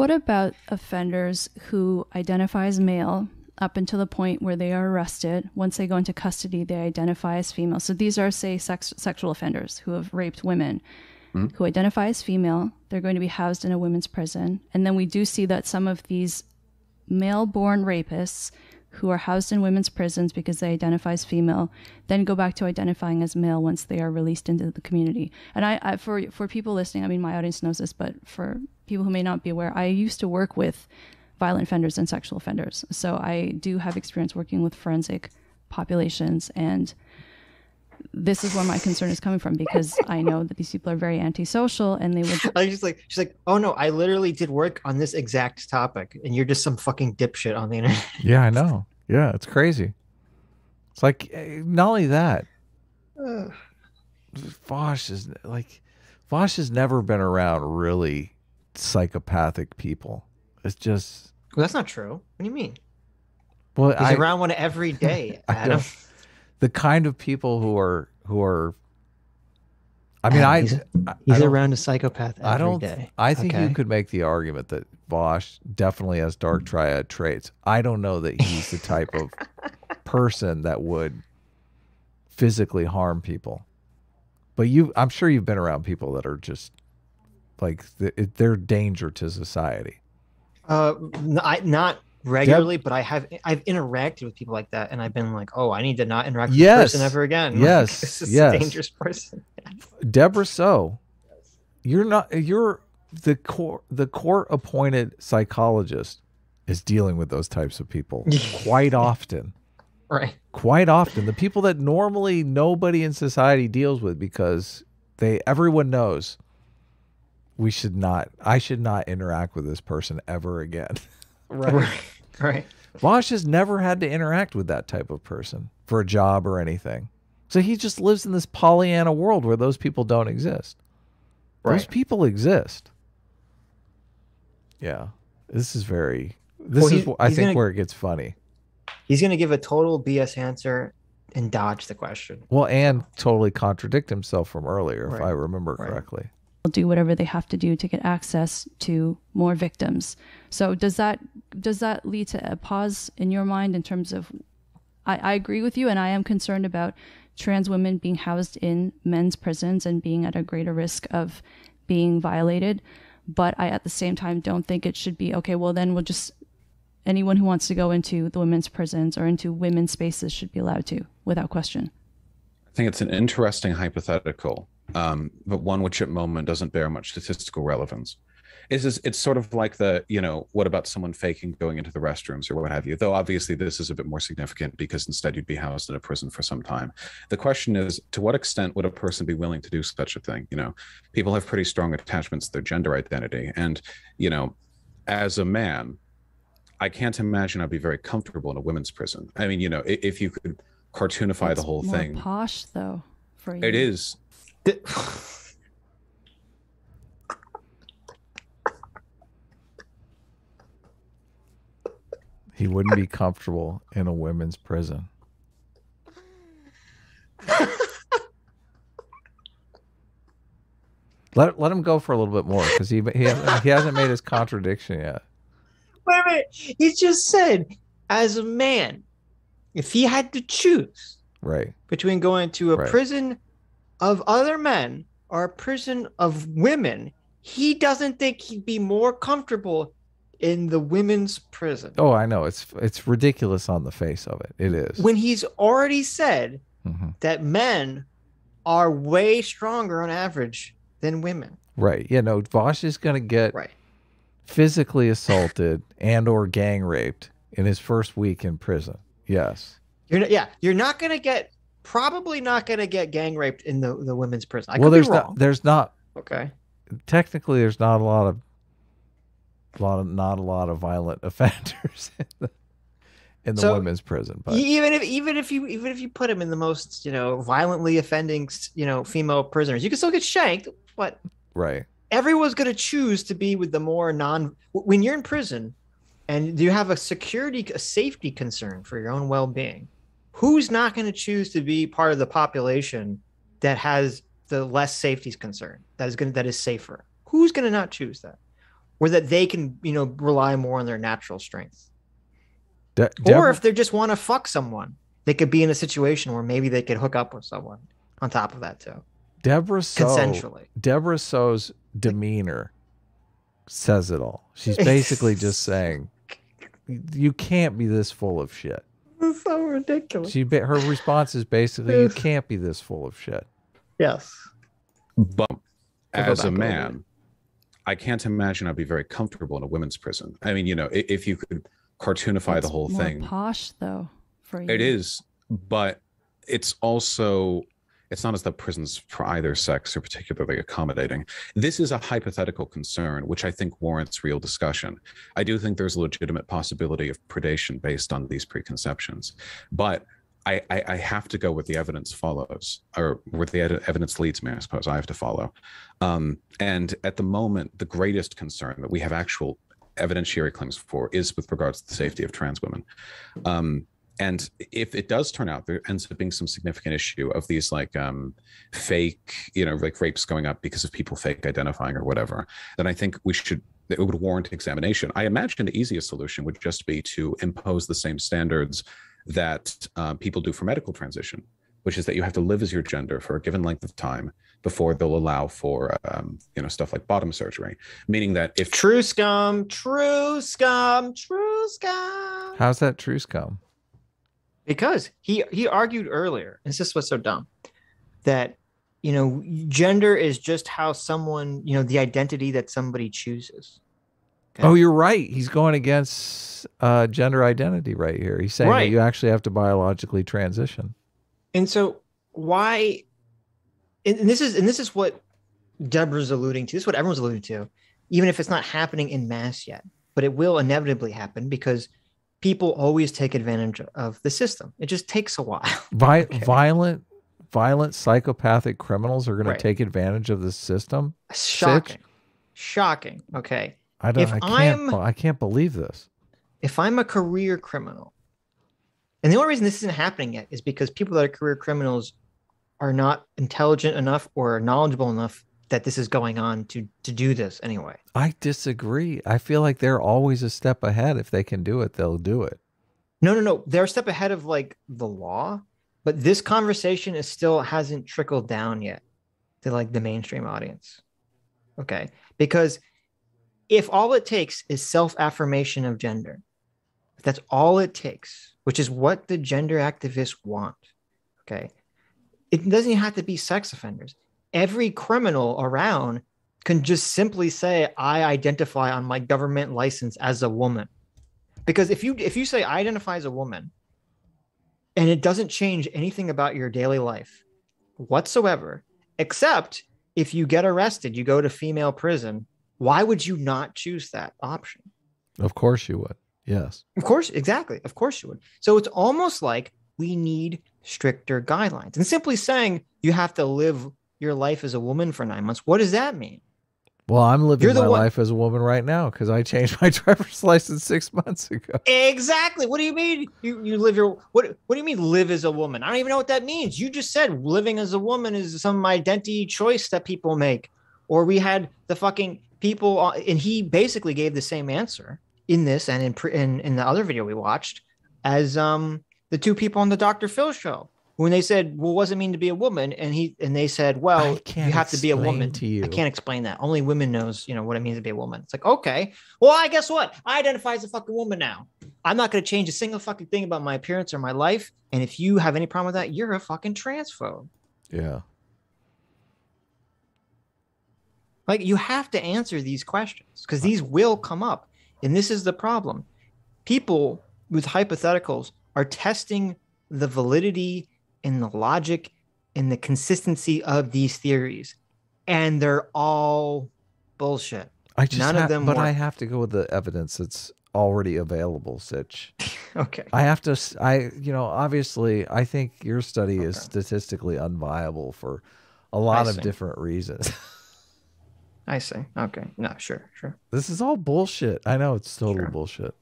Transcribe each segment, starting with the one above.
What about offenders who identify as male up until the point where they are arrested? Once they go into custody, they identify as female. So these are, say, sexual offenders who have raped women, who identify as female. They're going to be housed in a women's prison. And then we do see that some of these male-born rapists who are housed in women's prisons because they identify as female, then go back to identifying as male once they are released into the community. And I for people listening, I mean, my audience knows this, but for people who may not be aware, I used to work with violent offenders and sexual offenders. So I do have experience working with forensic populations, and this is where my concern is coming from, because I know that these people are very antisocial, and they would. I was just she's like, oh no, I literally did work on this exact topic, and you're just some fucking dipshit on the internet. Yeah, I know. Yeah, it's crazy. It's like, not only that, Vaush has never been around really psychopathic people. It's just. Well, that's not true. What do you mean? Well, he's around one every day, Adam. The kind of people who are. I mean, he's around a psychopath every day. I think you could make the argument that Vaush definitely has dark triad traits. I don't know that he's the type of person that would physically harm people. But I'm sure you've been around people that are just like they're danger to society. Not regularly, but I've interacted with people like that, and I've been like, oh, I need to not interact with this person ever again. Yes, like, this is a dangerous person. Deborah, you're the court appointed psychologist is dealing with those types of people quite often. Right. Quite often. The people that normally nobody in society deals with, because everyone knows I should not interact with this person ever again. Right. Vaush has never had to interact with that type of person for a job or anything. So he just lives in this Pollyanna world where those people don't exist. Right. Those people exist. Yeah. I think where it gets funny. He's going to give a total BS answer and dodge the question. Well, and totally contradict himself from earlier, if I remember correctly. Do whatever they have to do to get access to more victims. So does that lead to a pause in your mind in terms of, I agree with you, and I am concerned about trans women being housed in men's prisons and being at a greater risk of being violated. But I, at the same time, don't think it should be, okay, well, then anyone who wants to go into the women's prisons or into women's spaces should be allowed to, without question. I think it's an interesting hypothetical, but one which at the moment doesn't bear much statistical relevance. It's sort of like what about someone faking going into the restrooms or what have you? Though obviously this is a bit more significant because instead you'd be housed in a prison for some time. The question is, to what extent would a person be willing to do such a thing? People have pretty strong attachments to their gender identity. And, as a man, I can't imagine I'd be very comfortable in a women's prison. I mean, if you could cartoonify the whole thing. It's more posh, though, for you. It is. He wouldn't be comfortable in a women's prison. Let him go for a little bit more, because he hasn't made his contradiction yet. Wait a minute. He just said, as a man, if he had to choose between going to a prison of other men or a prison of women, he doesn't think he'd be more comfortable in the women's prison. Oh, I know. It's ridiculous on the face of it. It is. When he's already said that men are way stronger on average than women. Right. Yeah, no, Vaush is going to get physically assaulted and or gang raped in his first week in prison. Yes. You're not going to get, probably not going to get gang raped in the women's prison. There's not. Okay. Technically, there's not a lot of violent offenders in the women's prison. But even if you put him in the most violently offending female prisoners, you can still get shanked. But everyone's going to choose to be with the more when you're in prison and you have a safety concern for your own well-being. Who's not going to choose to be part of the population that has the less safety concern, that is safer? Who's going to not choose that? or that they can, rely more on their natural strength. Or Deborah, if they just want to fuck someone, they could be in a situation where maybe they could hook up with someone on top of that too. Consensually. Deborah So's demeanor says it all. She's basically just saying, you can't be this full of shit. It's so ridiculous. Her response is basically, you can't be this full of shit. Yes. But as a man, I can't imagine I'd be very comfortable in a women's prison. I mean, if you could cartoonify the whole thing. Posh though, for you. It is, but it's also, it's not as though prisons for either sex are particularly accommodating. This is a hypothetical concern, which I think warrants real discussion. I do think there's a legitimate possibility of predation based on these preconceptions, but I have to go where the evidence follows, or where the evidence leads me, I suppose I have to follow. And at the moment, the greatest concern that we have actual evidentiary claims for is with regards to the safety of trans women. And if it does turn out there ends up being some significant issue of these fake, like rapes going up because of people fake identifying or whatever, then I think it would warrant examination. I imagine the easiest solution would just be to impose the same standards that people do for medical transition, which is that you have to live as your gender for a given length of time before they'll allow for stuff like bottom surgery. Meaning that if true scum. How's that true scum? Because he argued earlier, and this is what's so dumb, that gender is just how someone, the identity that somebody chooses. Okay? Oh, you're right. He's going against gender identity right here. He's saying that you actually have to biologically transition. And so why? And this is what Deborah's alluding to. This is what everyone's alluding to, even if it's not happening in mass yet. But it will inevitably happen because people always take advantage of the system. It just takes a while. Violent, psychopathic criminals are going to take advantage of the system. Shocking. Okay. I can't believe this. If I'm a career criminal, and the only reason this isn't happening yet is because people that are career criminals are not intelligent enough or knowledgeable enough that this is going on to do this anyway. I disagree. I feel like they're always a step ahead. If they can do it, they'll do it. No. They're a step ahead of the law, but this conversation hasn't trickled down yet to the mainstream audience. Okay. Because if all it takes is self-affirmation of gender, if that's all it takes, which is what the gender activists want, okay, it doesn't even have to be sex offenders. Every criminal around can just simply say, I identify on my government license as a woman. Because if you say I identify as a woman and it doesn't change anything about your daily life whatsoever, except if you get arrested, you go to female prison, why would you not choose that option? Of course you would. Yes. Of course. Exactly. Of course you would. So it's almost like we need stricter guidelines. And simply saying you have to live your life as a woman for 9 months, what does that mean? Well, I'm living my life as a woman right now because I changed my driver's license 6 months ago. Exactly. What do you mean? You live what do you mean live as a woman? I don't even know what that means. You just said living as a woman is some identity choice that people make. Or we had the fucking people, and he basically gave the same answer in this and in the other video we watched as the two people on the Dr. Phil show. When they said, well, what does it mean to be a woman? And they said, well, you have to be a woman. I can't explain that. Only women knows, what it means to be a woman. It's like, okay, well, I guess what? I identify as a fucking woman now. I'm not going to change a single fucking thing about my appearance or my life. And if you have any problem with that, you're a fucking transphobe. Yeah. You have to answer these questions because these will come up. And this is the problem. People with hypotheticals are testing the validity and the logic and the consistency of these theories, and they're all bullshit. None of them. But I have to go with the evidence that's already available, Sitch. Okay. I have to. Obviously, I think your study is statistically unviable for a lot of different reasons. I see. Okay. No, sure. This is all bullshit. I know it's total bullshit.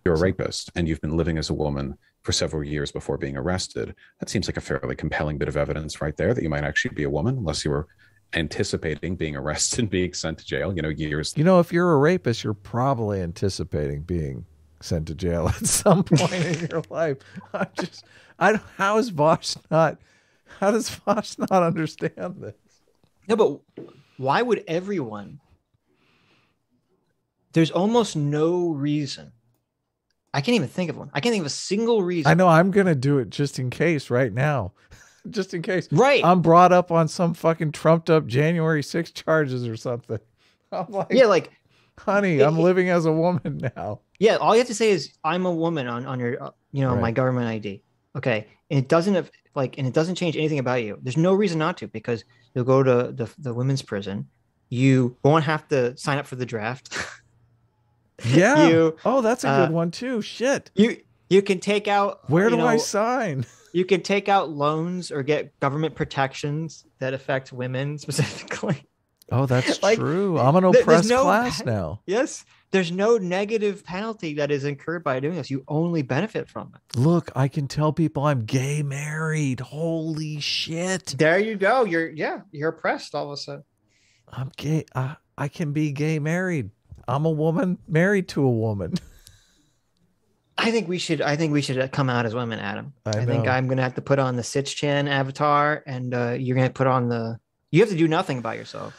You're a rapist and you've been living as a woman for several years before being arrested. That seems like a fairly compelling bit of evidence right there that you might actually be a woman, unless you were anticipating being arrested, being sent to jail, years. If you're a rapist, you're probably anticipating being sent to jail at some point in your life. How does Vaush not understand this? No, but why would everyone? There's almost no reason. I can't even think of one. I can't think of a single reason. I know I'm going to do it just in case right now. Just in case. Right. I'm brought up on some fucking trumped up January 6th charges or something. I'm like, yeah, like, honey, I'm living as a woman now. Yeah. All you have to say is I'm a woman on your, Right. my government ID. Okay. And it doesn't change anything about you. There's no reason not to, because you'll go to the women's prison. You won't have to sign up for the draft. Yeah. That's a good one too. Shit. You can take out. Where do I sign? You can take out loans or get government protections that affect women specifically. Oh, that's true. I'm an oppressed class now. Yes. There's no negative penalty that is incurred by doing this. You only benefit from it. Look, I can tell people I'm gay married. Holy shit. There you go. You're oppressed all of a sudden. I'm gay. I can be gay married. I'm a woman married to a woman. I think we should come out as women, Adam. I think I'm going to have to put on the Sitch Chan avatar, and you're going to put on you have to do nothing by yourself.